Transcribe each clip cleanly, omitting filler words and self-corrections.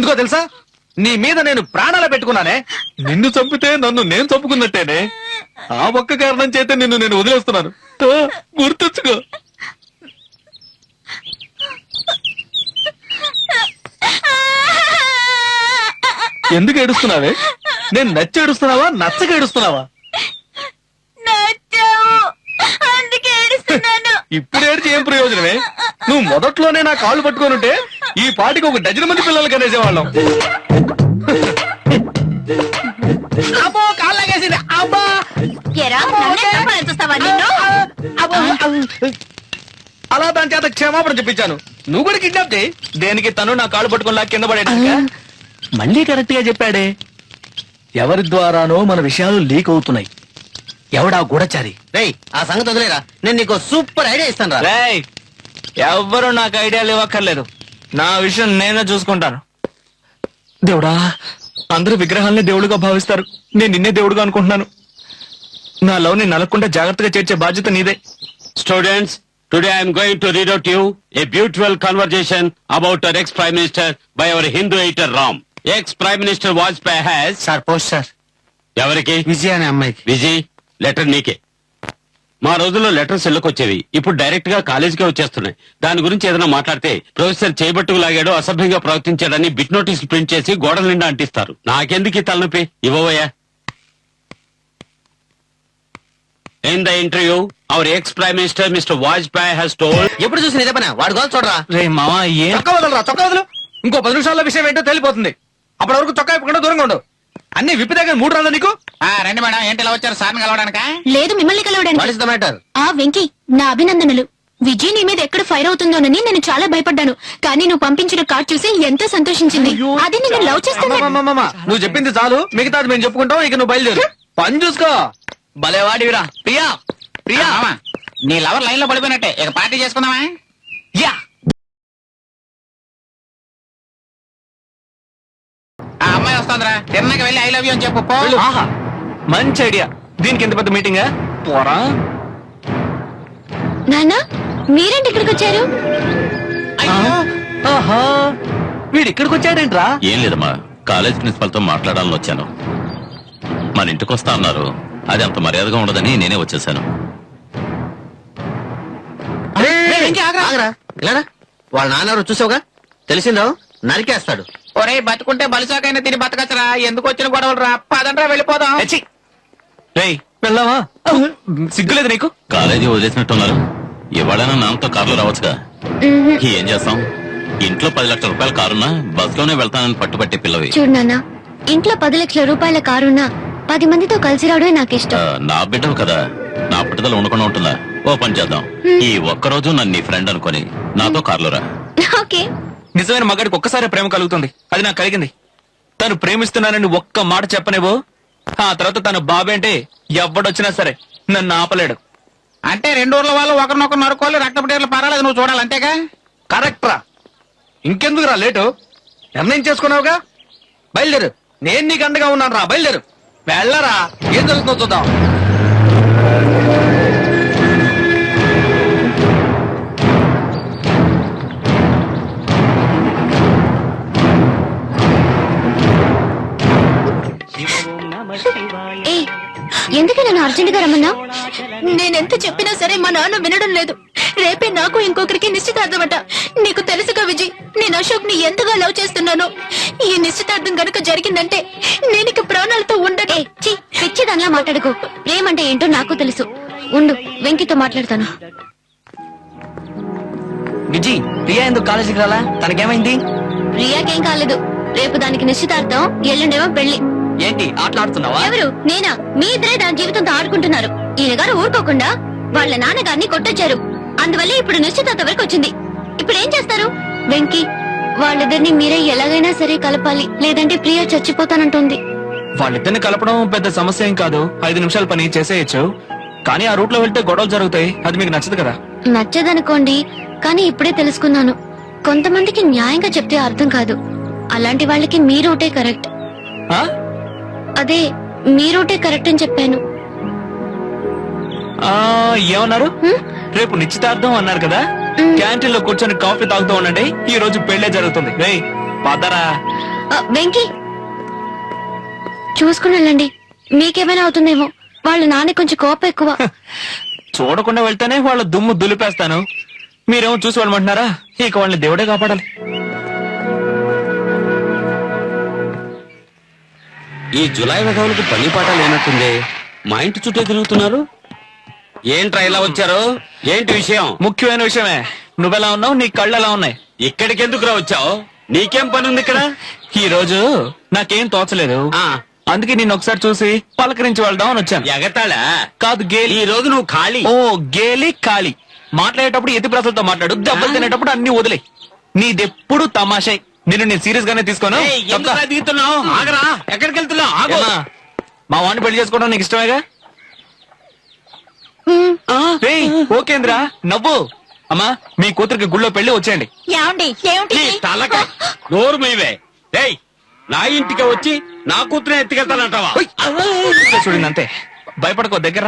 ఎందుకో తెలుసా, నీ మీద నేను ప్రాణాలు పెట్టుకున్నానే. నిన్ను చంపితే నన్ను నేను చంపుకున్నట్టేనే. ఆ ఒక్క కారణం చేత నిన్ను నేను వదిలేస్తున్నాను. గుర్తుంచుకో. ఎందుకు ఏడుస్తున్నావే? నేను నచ్చి ఏడుస్తున్నావా, నచ్చక ఏడుస్తున్నావా? ఇప్పుడు ఏడ్చి ఏం ప్రయోజనమే? నువ్వు మొదట్లోనే నా కాళ్ళు పట్టుకొని ఉంటే ఈ పాటికి ఒక డజన్ మంది పిల్లలు కనేసేవాళ్ళం. అబ్బో కాళ్ళగేసింది. అబ్బా అలా దాని చేత క్షమాపణ చెప్పించాను. నువ్వు కూడా కిడ్నాప్ చేయి. దేనికి? తను నా కాళ్ళు పట్టుకుని కింద పడేట. మళ్ళీ కరెక్ట్ గా చెప్పాడే. ఎవరి ద్వారానో మన విషయాలు లీక్ అవుతున్నాయి. ఎవడా గూఢచారి? రేయ్, ఆ సంగతి వదిలేరా. నేను నీకు సూపర్ ఐడియా ఇస్తాను రా. రేయ్, ఎవ్వరూ నాకు ఐడియాలు ఇవ్వక్కర్లేదు. నా విషయం నేనే చూసుకుంటాను. దేవుడా, అందరూ విగ్రహాలనే దేవుడుగా భావిస్తారు. నేను నిన్నే దేవుడుగా అనుకుంటున్నాను. నా లవ్ ని నలగకుండా జాగ్రత్తగా చేర్చే బాధ్యత నీదే. Students, today I am going to read out to you a beautiful conversation about our ex-Prime Minister by our Hindu editor Ram. Ex-Prime Minister Vajpayee has... sir post sir. ఎవరికి? విజయ్ అనే అమ్మాయికి. విజయ్, లెటర్ నీకే. మా రోజుల్లో లెటర్స్ ఇళ్ళకొచ్చేవి. ఇప్పుడు direct గా కాలేజీకే వచ్చేస్తున్నాయి. దాని గురించి ఏదైనా మాట్లాడితే ప్రొఫెసర్ చేయబట్టుకు లాగాడో, అసభ్యంగా ప్రవర్తించాడని బిట్ నోటీసులు ప్రింట్ చేసి గోడల నిండా అంటిస్తారు. నాకెందుకు ఈ తలనొప్పి? ఇవ్వబోయా. In the interview, our ex-Prime Minister Mr. Vajpayee has told... ఎప్పుడు చూసి నిజ పనా? వాడు గోల్ చూడరా. రే మావా, ఏ చొక్కా వదలరా, చొక్కా వదలు. ఇంకో 10 నిమిషాల్లో విషయం ఏంటో తెలిపోతుంది. అప్పటి వరకు చొక్కా ఇప్పకుండా దూరంగా ఉండు. అన్ని విప్పి దగ్గర 3 రాదా నీకు? రండి మేడం, ఏంటి ఇలా వచ్చారు? సార్ని కలవడానికా? లేదు, మిమ్మల్ని కలవడానికి. What is the matter? Venky, నా అభినందనలు. విజయ్ నీ మీద ఎక్కడ ఫైర్ అవుతుందోనని నేను చాలా భయపడ్డాను. కానీ నువ్వు పంపించిన కార్డ్ చూసి ఎంతో సంతోషించింది. అది నేను లవ్ చేస్తున్నా. నువ్వు చెప్పింది చాలు, మిగతాది మేము చెప్పుకుంటాం. ఇక నువ్వు బయలుదేరు. పని చూసుకో. భలేవాడివిరా. ప్రియా, ప్రియా, నీ లవర్ లైన్ లో పడిపోయినట్టే. ఇక పార్టీ చేసుకుందామా? యా. ఆ అమ్మాయి వస్తుందిరా. తిన్నాక వెళ్ళి ఐ లవ్ యూ అని చెప్పు పో. ఆహా, మంచి ఐడియా. దీనికి ఎంత పెద్ద మీటింగా? పోరా. నాన్న, మీరేంటి ఇక్కడికి వచ్చారు? ఆహా, వీడు ఇక్కడికి వచ్చాడేంట్రా? ఏం లేదమ్మా, కాలేజ్ ప్రిన్సిపల్ తో మాట్లాడాలని వచ్చాను. మన ఇంటికి వస్తా అన్నారు. అది అంత మర్యాదగా ఉండదని నేనే వచ్చేసాను. వాళ్ళ నాన్న చూసావుగా, తెలిసిందో నరికేస్తాడు. ఒరే, బతుకుంటే బలిసాకైనా తిని బతకచ్చరా. ఎందుకు వచ్చిన గొడవలు రా. పదండ్రా వెళ్ళిపోదాం. రేయ్, వెళ్దామా? సిగ్గులేదు నీకు? కాలేజీ వదిలేసినట్టున్నారు. ఇవాళైనా నాన్నతో కారులో రావచ్చుగా. ఏం చేస్తాం? ఇంట్లో 10 లక్షల రూపాయల కారున్నా బస్సులోనే వెళ్తానని పట్టుబట్టే పిల్లవి. చూడు నాన్న, ఇంట్లో 10 లక్షల రూపాయల కారున్నా 10 మందితో కలిసి రావడమే నాకు ఇష్టం. నా బిడ్డవు కదా, నా పట్టుదల ఉండకుండా ఉంటుందా? ఓ పని చేద్దాం, ఈ ఒక్కరోజు నన్ను నీ ఫ్రెండ్ అనుకుని నాతో కారులో రా. ఓకే. నిజమైన మగాడికి ఒక్కసారి ప్రేమ కలుగుతుంది. అది నాకు కలిగింది. తను ప్రేమిస్తున్నానని ఒక్క మాట చెప్పనేవో, ఆ తర్వాత తన బాబేంటే ఎవడొచ్చినా సరే నన్ను ఆపలేడు. అంటే 2 ఊర్ల వాళ్ళు ఒకరినొకరు నరుకోవాలి, రక్తపటేర్లు పర్వాలేదు, నువ్వు చూడాలి అంతేగా? కరెక్ట్ రా. ఇంకెందుకు రా లేటు? నిర్ణయం చేసుకున్నావుగా, బయలుదేరు. నేను నీకు అండగా ఉన్నాను రా. బయలుదేరు, వెళ్ళరా. ఏం జరుగుతుందో చూద్దాం. ఎందుకు నన్ను అర్జెంట్ గా రమ్మన్నా? నేనెంత చెప్పినా సరే మా నాన్న వినడం లేదు. రేపే నాకు ఇంకొకరికి నిశ్చితార్థమట. నీకు తెలుసుగా విజయ్, నేను అశోక్ ని ఎంతగా లవ్ చేస్తున్నానో. ఈ నిశ్చితార్థం గనుక జరిగిందంటే నేను ఇక ప్రాణాలతో ఉండను. పిచ్చిదానిలా మాట్లాడుకో. ప్రేమంటే ఏంటో నాకు తెలుసు. ఉండు, వెంకితో మాట్లాడతాను. విజయ్, ప్రియా ఎందుకు కాలేజీకి రాలా? తనకేమైంది? ప్రియాకేం కాలేదు. రేపు దానికి నిశ్చితార్థం, ఎల్లుండేమో పెళ్లి. ఏంటి ఆటలాడుతున్నావా? ఎవరు? నేనా? మీ ఇద్దరే దాని జీవితంతో ఆడుకుంటున్నారు. ఈయన గారు ఊరుకోకుండా వాళ్ళ నాన్నగారిని కొట్టొచ్చారు. అందువల్ల ఇప్పుడు నిశ్చితార్థం వరకు వచ్చింది. ఇప్పుడు ఏం చేస్తారు? వెంకీ, వాళ్ళిద్దరిని మీరే ఎలాగైనా సరే కలపాలి, లేదంటే ప్రియా చచ్చిపోతానంటుంది. వాళ్ళిద్దరిని కలపడం పెద్ద సమస్య ఏం కాదు. 5 నిమిషాల పని చేసేయచ్చు. కానీ ఆ రూట్ లో వెళ్తే గొడవలు జరుగుతాయి. అది మీకు నచ్చదు కదా? నచ్చదనుకోండి, కానీ ఇప్పుడే తెలుసుకున్నాను. కొంతమందికి న్యాయంగా చెప్తే అర్థం కాదు. అలాంటి వాళ్ళకి మీ రూటే కరెక్ట్. అదే, మీ రూటే కరెక్ట్ అని చెప్పాను. ఏమన్నారు? రేపు నిశ్చితార్థం అన్నారు కదా, క్యాంటీన్ లో కూర్చొని కాఫీ తాగుతూ ఉండండి. ఈ రోజు పెళ్లే జరుగుతుంది. పదరా. వెంకీ చూసుకుని వెళ్ళండి, మీకేమైనా అవుతుందేమో. వాళ్ళ నాన్న కొంచెం కోపం ఎక్కువ. చూడకుండా వెళ్తేనే వాళ్ళ దుమ్ము దులిపేస్తాను, మీరేమో చూసి వెళ్ళమంటున్నారా? ఇక వాళ్ళని దేవుడే కాపాడాలి. ఈ జులై వెధవులకు పని పాట లేనట్టుంది. మా ఇంటి చుట్టూ తిరుగుతున్నారు. ఏంట్రా ఇలా వచ్చారు? ఏంటి విషయం? ముఖ్యమైన విషయమే. నువ్వెలా ఉన్నావు? నీ కళ్ళు ఎలా ఉన్నాయి? ఇక్కడికి ఎందుకు వచ్చావు? నీకేం పని ఉంది ఇక్కడ? ఈ రోజు నాకేం తోచలేదు, ఆ, అందుకే నిన్ను ఒకసారి చూసి పలకరించి వెళ్దాం అని వచ్చాను. ఎగతాళా? కాదు, గేలి. ఈ రోజు నువ్వు ఖాళీ. ఓ గేలి ఖాళీ. మాట్లాడేటప్పుడు ఎతి ప్రశ్నలతో మాట్లాడు, దెబ్బలు తినేటప్పుడు అన్ని వదిలే. నీదెప్పుడు తమాషాయి. నేను సీరియస్ గానే తీసుకోను. ఏయ్, ఎందుకురా దిగుతున్నావు? ఆగరా, ఎక్కడికి వెళ్తున్నావు? ఆగు. ఏమ్మా, మా వాడిని పెళ్లి చేసుకోవడం నీకు ఇష్టమేగా? ఏయ్, ఓకేంద్రా, నవ్వు. అమ్మా, మీ కూతురికి గుళ్ళో పెళ్లి వచ్చేయండి. ఏమండి? ఏమిటి? ఈ తలక నోరు మీవే. ఏయ్, నా ఇంటికి వచ్చి నా కూతురే ఎత్తుకెళ్తానంటావా? చూడండి, అంతే. భయపడకో, దగ్గర.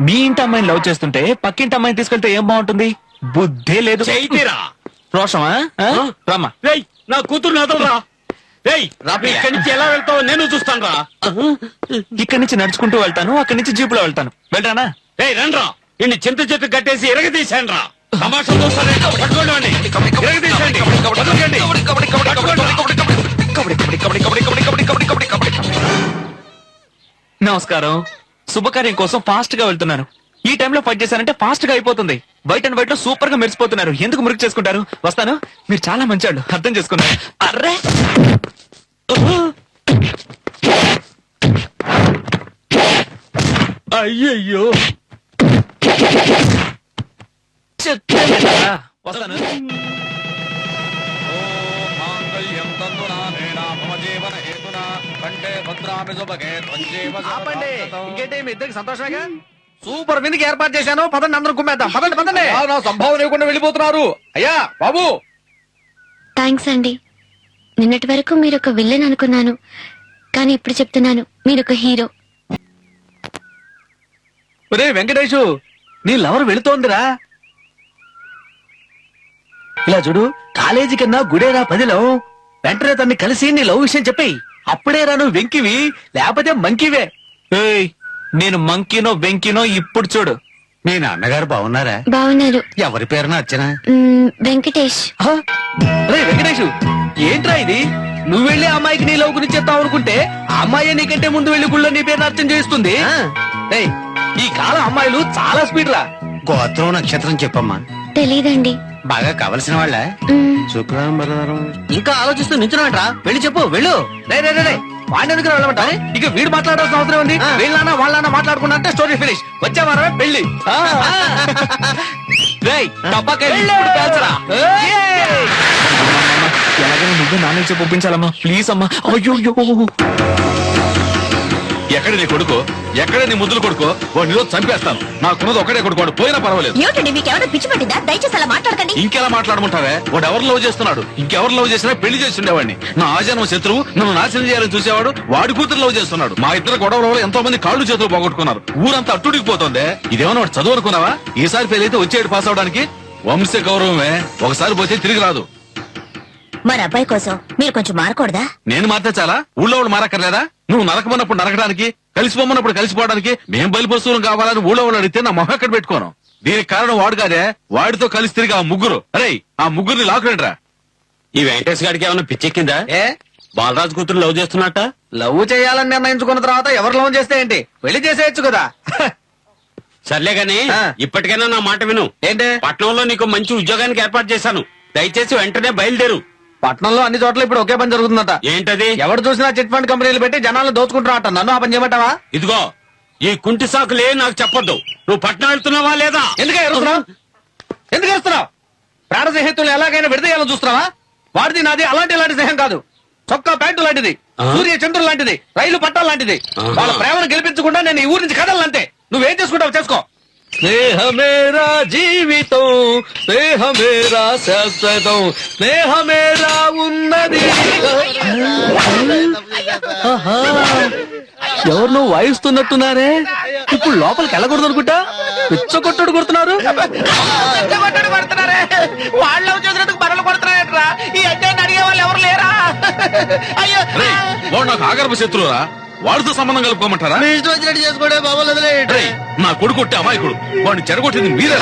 మీ ఇంటి అమ్మాయిని లవ్ చేస్తుంటే పక్కింటి అమ్మాయిని తీసుకెళ్తే ఏం బాగుంటుంది? బుద్ధే లేదు. చైతీరా రోషమా? రామ్మా. రేయ్, నా కూతురు నాదలరా. రేయ్, ఇక్కడి నుంచి ఎలా వెళ్తావో నేను చూస్తాను రా. ఇక్కడి నుంచి నడుచుకుంటూ వెళ్తాను, అక్కడి నుంచి జీపులో వెళ్తాను. వెళ్ళరానా? రేయ్, రండ్రా. ఇన్ని చింత చెట్టు కట్టేసి ఎరగదీశాను రా. తమాషా చూస్తానే. పట్టుకోండి వాణ్ణి. ఎరగదీశాండి. పట్టుకోండి. నమస్కారం. శుభకార్యం కోసం ఫాస్ట్ గా వెళ్తున్నాను. ఈ టైంలో ఫైట్ చేశానంటే ఫాస్ట్ గా అయిపోతుంది. వైట్ అండ్ వైట్ లో సూపర్ గా మెరిసిపోతున్నారు. ఎందుకు మురికి చేసుకుంటారు? వస్తాను. మీరు చాలా మంచాళ్ళు, అర్థం చేసుకున్నారు. అర్రే, అయ్యయ్యో, చెప్తాను కదా. వస్తాను. ఆపండి. ఇంకేంటి మీ ఇద్దరికి సంతోషమేగా? సూపర్ విందుకి ఏర్పాటు చేశాను. పదండి, అందరం కుమ్మేద్దాం. పదండి పదండి. నా సంభావన లేకుండా వెళ్ళిపోతున్నారు. అయ్యా బాబు. థ్యాంక్స్ అండి. నిన్నటి వరకు మీరు ఒక విల్లన్ అనుకున్నాను, కానీ ఇప్పుడు చెప్తున్నాను, మీరు ఒక హీరో. ఒరే వెంకటేషు, నీ లవర్ వెళుతోందిరా. ఇలా చూడు, కాలేజీ కన్నా గుడేరా పదిలో. వెంటనే తన్ని కలిసి నీ లవ్ విషయం చెప్పేయి. అప్పుడేరా నువ్వు వెంకివి, లేకపోతే మంకివే. ఏయ్, నేను మంకీనో వెంకీనో ఇప్పుడు చూడు. మీ నాన్నగారు బాగున్నారా? బాగున్నారు. ఎవరి పేరున అర్చన? వెంకటేష్. రే వెంకటేషు, ఏంట్రా ఇది? నువ్వు వెళ్ళి ఆ అమ్మాయికి నీ లవ్ గురించి చెప్తావు అనుకుంటే ఆ అమ్మాయి నీకంటే ముందు వెళ్ళి గుళ్ళో నీ పేరు అర్థం చేస్తుంది. రేయ్, ఈ కాలం అమ్మాయిలు చాలా స్పీడ్ రా. గోత్రం నక్షత్రం చెప్పమ్మా. తెలీదండి. బాగా కావలసిన వాళ్ళ మ్మ్, శుక్రవారం. ఇంకా ఆలోచిస్తూ నించున్నాంట్రా. వెళ్ళి చెప్పు, వెళ్ళు. రే రే రే, వాడిని ఎందుకు వెళ్ళమంట? ఇక వీడు మాట్లాడాల్సిన అవసరం ఉంది. వీళ్ళన్నా వాళ్ళన్నా మాట్లాడుకున్నా అంటే స్టోరీ ఫినిష్. వచ్చే వారమే పెళ్లి. రేయ్, టపాకాయలు ఇప్పుడు పేల్చరా. ఎలాగైనా నువ్వే నాన్న ఇచ్చి పంపించాలమ్మా, ప్లీజ్ అమ్మా. అయ్యో, ఎక్కడ నీ కొడుకో, ఎక్కడ నీ ముద్దులు కొడుకో, వాడిని ఈరోజు చంపేస్తాను. నాకున్నది ఒకడే కొడుకు, వాడు పోయినా పర్వాలేదు. ఏమిటండి మీకు ఎవరో పిచ్చి పట్టిందా? దయచేసి అలా మాట్లాడకండి. ఇంకెలా మాట్లాడమంటావే? వాడు ఎవరు లవ్ చేస్తున్నాడు? ఇంకెవరు లవ్ చేసినా పెళ్లి చేసి ఉండేవాడిని. నా ఆజన్మ శత్రువు నన్ను నాశనం చేయాలని చూసేవాడు వాడి కూతురు లవ్ చేస్తున్నాడు. మా ఇద్దరు గొడవల వల్ల ఎంతో మంది కాళ్ళు చేతులు పోగొట్టుకున్నారు. ఊరంతా అట్టుడికిపోతుంది. ఇదేమన్నా వాడు చదువు అనుకున్నావా? ఈసారి ఫెయిల్ అయితే వచ్చేడు పాస్ అవడానికి వంశ గౌరవమే. ఒకసారి పోతే తిరిగి రాదు. మరి అబ్బాయి కోసం మీరు కొంచెం మారకూడదా? నేను మారితే చాలా? ఊళ్ళో వాళ్ళు మారక్కర్లేదా? నువ్వు నరకమన్నప్పుడు నరకడానికి, కలిసిపోమన్నప్పుడు కలిసిపోవడానికి మేం బలిపశువులు కావాలని ఊళ్ళో వాళ్ళు అడిగితే నా మొహం ఎక్కడ పెట్టుకోను. దీనికి కారణం వాడు కాదే, వాడితో కలిసి తిరిగి ఆ ముగ్గురు. అరే, ఆ ముగ్గురిని లాక్కురండిరా. ఈ వెంకటేష్ గారికి ఏమైనా పిచ్చెక్కిందా? ఏ బాలరాజు కూతురు లవ్ చేస్తున్నట్ట? లవ్ చేయాలని నిర్ణయించుకున్న తర్వాత ఎవరు లవ్ చేస్తే ఏంటి? పెళ్లి చేసేయచ్చు కదా. సర్లే గాని ఆ. ఇప్పటికైనా నా మాట విను. ఏంటి? పట్నంలో నీకు మంచి ఉద్యోగానికి ఏర్పాటు చేశాను. దయచేసి వెంటనే బయలుదేరు. పట్నంలో అన్ని చోట్ల ఇప్పుడు ఒకే పని జరుగుతుందట. ఏంటది? ఎవరు చూసినా చిట్ ఫండ్ కంపెనీలు పెట్టి జనాలను దోచుకుంటున్నారట. నన్ను ఆ పని చేయమంటావా? ఇదిగో, ఈ కుంటి సాకులే నాకు చెప్పొద్దు. నువ్వు పట్నం వెళ్తున్నావా లేదా? ఎందుకు ఎరుస్తున్నావు? ఎందుకు ఎరుస్తున్నావు? ప్రాణ స్నేహితులు ఎలాగైనా విడదీయాలని చూస్తున్నావా? వాడిది నాది ఇలాంటి స్నేహం కాదు. చొక్కా ప్యాంటు లాంటిది, సూర్య చంద్రుడు లాంటిది, రైలు పట్టాలు లాంటిది. వాళ్ళ ప్రేమను గెలిపించకుండా నేను ఈ ఊరి నుంచి కదలంతే. నువ్వేం చేసుకుంటావు చేసుకో. స్నేహమేరా జీవితం, స్నేహమేరా శాశ్వతం, స్నేహమేరా ఉన్నది. ఎవరు నువ్వు వాయిస్తున్నట్టున్నారే? ఇప్పుడు లోపలికి వెళ్ళకూడదు అనుకుంటా. పిచ్చ కొట్టుడు కొడుతున్నారు. కొడుతున్నారే వాళ్ళు చేసినందుకు మనల్ని కొడుతున్నారట్రా. ఈ అడ్డాన్ని అడిగే వాళ్ళు ఎవరు లేరా? అయ్యో రేయ్, వాడు నాకు ఆగర్భ శత్రువురా. వాడితో సంబంధం కలుపుకోమంటారా? మీ ఇష్టం వచ్చినట్టు చేసుకోడే బాబు రేయ్, నా కొడుకు కొట్టే అమాయకుడు, వాడిని చెడగొట్టింది మీరే.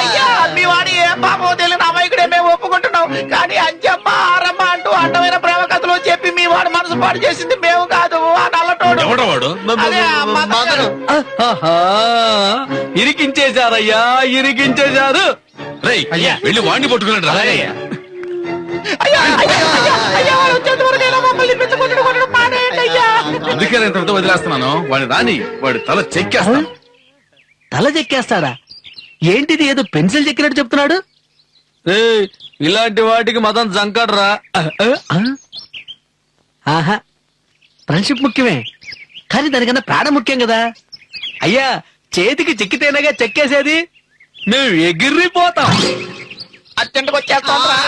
అయ్యా మీ వాడి ఏం పాపం తెలియని అమాయకుడే మేము ఒప్పుకుంటున్నాం. కానీ అంజమ్మ ఆరమ్మ అంటూ అడ్డమైన ప్రేమ కథలు చెప్పి మీ వాడు మనసు పాడు చేసింది మేము కాదు, ఆ నల్లటోడు. ఎవడా వాడు? అదే ఆ మదన్. ఆహా, ఇరికించేశారయ్యా, ఇరికించేశారు. రేయ్, వెళ్ళి వాడిని పట్టుకున్నాడు రా. అయ్యా, అయ్యా, అయ్యా, అయ్యా, వాడు వచ్చేంత వరకైనా మమ్మల్ని పెంచుకుంటూ కొట్టడం మానేయండి అయ్యా. అందుకే నేను ఇంతటితో వదిలేస్తున్నాను. వాడిని రాని, వాడి తల చెక్కేస్తాను. తల చెక్కేస్తాడా? ఏంటిది ఏదో పెన్సిల్ చెక్కినట్టు చెప్తున్నాడు? ఏయ్, ఇలాంటి వాటికి మదన్ జంకడ్రా. ఆహా, ఫ్రెండ్షిప్ ముఖ్యమే, కానీ దానికన్నా ప్రాణం ముఖ్యం కదా. అయ్యా, చేతికి చెక్కితేనేగా చెక్కేసేది. మేము ఎగిరిపోతాం. అర్జెంట్గా వచ్చేస్తాం రా.